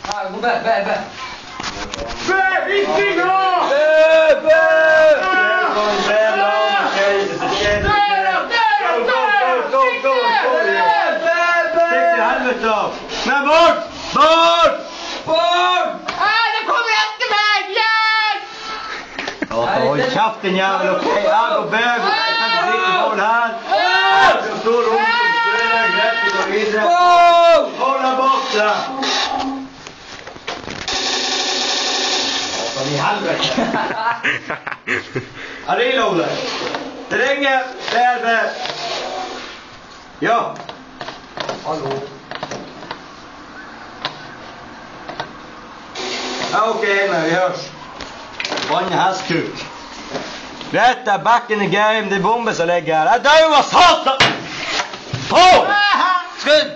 Gå bä. Bä, inte gå! Men bort! Det kommer efter mig! Hjälp! Håll käften jävel, okej? Jag går bög. Jag kan inte dricka boll här. Jag står runt och spelar rätt och går vidare. Hålla borta! Vad i helvete? Ja, det är Lola. Det ringer. Där. Ja. Hallå. Ja, okej, men vi hörs. Vann hästkuk. Detta är back in the game. Det är bomber som lägger här. Jag dör vad satan! Skjut!